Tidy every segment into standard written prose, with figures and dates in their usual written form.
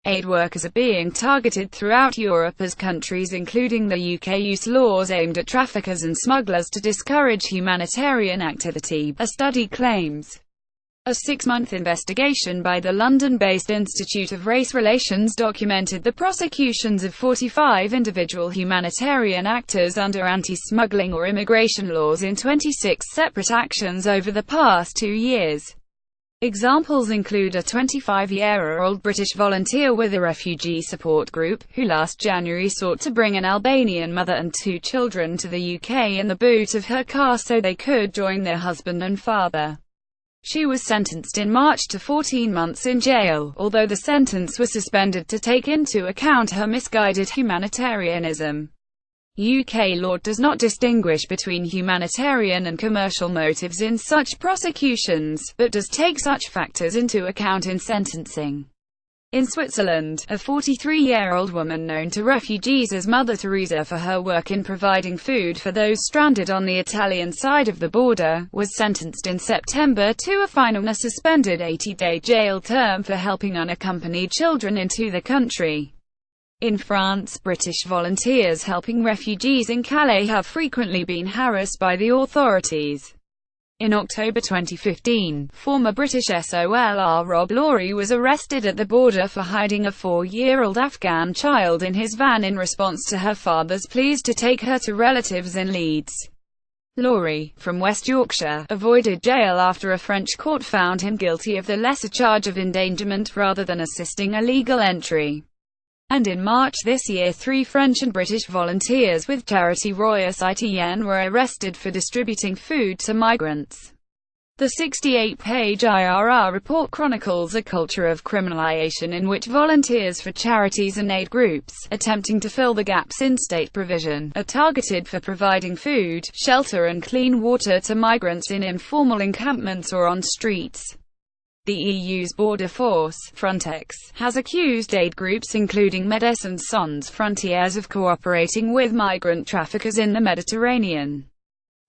Aid workers are being targeted throughout Europe as countries including the UK use laws aimed at traffickers and smugglers to discourage humanitarian activity, a study claims. A 6-month investigation by the London-based Institute of Race Relations documented the prosecutions of 45 individual humanitarian actors under anti-smuggling or immigration laws in 26 separate actions over the past 2 years. Examples include a 25-year-old British volunteer with a refugee support group, who last January sought to bring an Albanian mother and 2 children to the UK in the boot of her car so they could join their husband and father. She was sentenced in March to 14 months in jail, although the sentence was suspended to take into account her misguided humanitarianism. UK law does not distinguish between humanitarian and commercial motives in such prosecutions, but does take such factors into account in sentencing. In Switzerland, a 43-year-old woman known to refugees as Mother Teresa for her work in providing food for those stranded on the Italian side of the border, was sentenced in September to a fine and a suspended 80-day jail term for helping unaccompanied children into the country. In France, British volunteers helping refugees in Calais have frequently been harassed by the authorities. In October 2015, former British SOLR Rob Lawrie was arrested at the border for hiding a 4-year-old Afghan child in his van in response to her father's pleas to take her to relatives in Leeds. Lawrie, from West Yorkshire, avoided jail after a French court found him guilty of the lesser charge of endangerment rather than assisting illegal entry. And in March this year 3 French and British volunteers with charity Roya Citoyenne were arrested for distributing food to migrants. The 68-page IRR report chronicles a culture of criminalization in which volunteers for charities and aid groups, attempting to fill the gaps in state provision, are targeted for providing food, shelter and clean water to migrants in informal encampments or on streets. The EU's border force, Frontex, has accused aid groups including Médecins Sans Frontières of cooperating with migrant traffickers in the Mediterranean.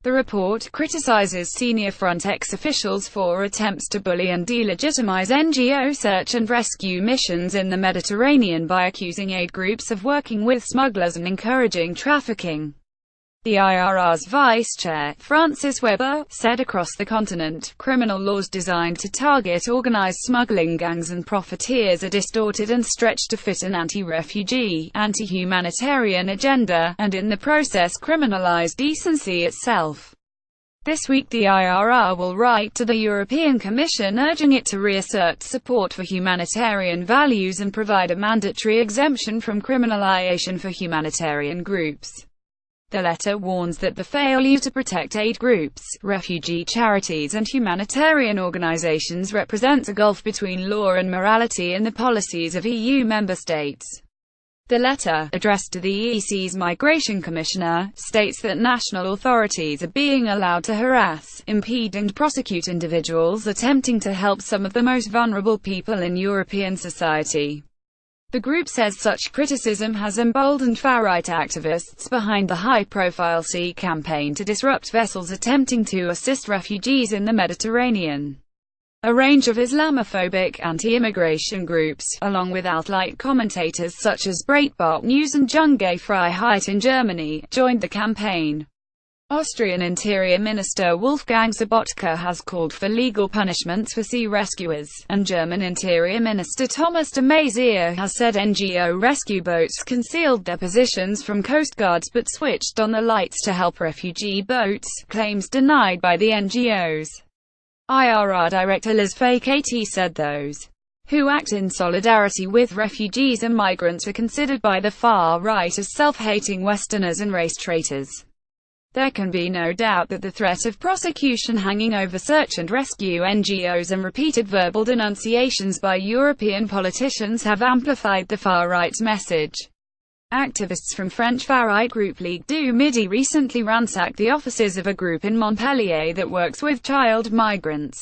The report criticizes senior Frontex officials for attempts to bully and delegitimize NGO search and rescue missions in the Mediterranean by accusing aid groups of working with smugglers and encouraging trafficking. The IRR's vice-chair, Francis Weber, said across the continent, criminal laws designed to target organized smuggling gangs and profiteers are distorted and stretched to fit an anti-refugee, anti-humanitarian agenda, and in the process criminalize decency itself. This week the IRR will write to the European Commission urging it to reassert support for humanitarian values and provide a mandatory exemption from criminalization for humanitarian groups. The letter warns that the failure to protect aid groups, refugee charities and humanitarian organizations represents a gulf between law and morality in the policies of EU member states. The letter, addressed to the EC's Migration Commissioner, states that national authorities are being allowed to harass, impede and prosecute individuals attempting to help some of the most vulnerable people in European society. The group says such criticism has emboldened far-right activists behind the high-profile sea campaign to disrupt vessels attempting to assist refugees in the Mediterranean. A range of Islamophobic, anti-immigration groups, along with alt-right commentators such as Breitbart News and Junge Freiheit in Germany, joined the campaign. Austrian Interior Minister Wolfgang Sobotka has called for legal punishments for sea rescuers, and German Interior Minister Thomas de Maizière has said NGO rescue boats concealed their positions from coast guards but switched on the lights to help refugee boats, claims denied by the NGOs. IRR Director Liz Fay-Katy said those who act in solidarity with refugees and migrants are considered by the far right as self-hating Westerners and race traitors. There can be no doubt that the threat of prosecution hanging over search and rescue NGOs and repeated verbal denunciations by European politicians have amplified the far-right's message. Activists from French far-right group Ligue du Midi recently ransacked the offices of a group in Montpellier that works with child migrants.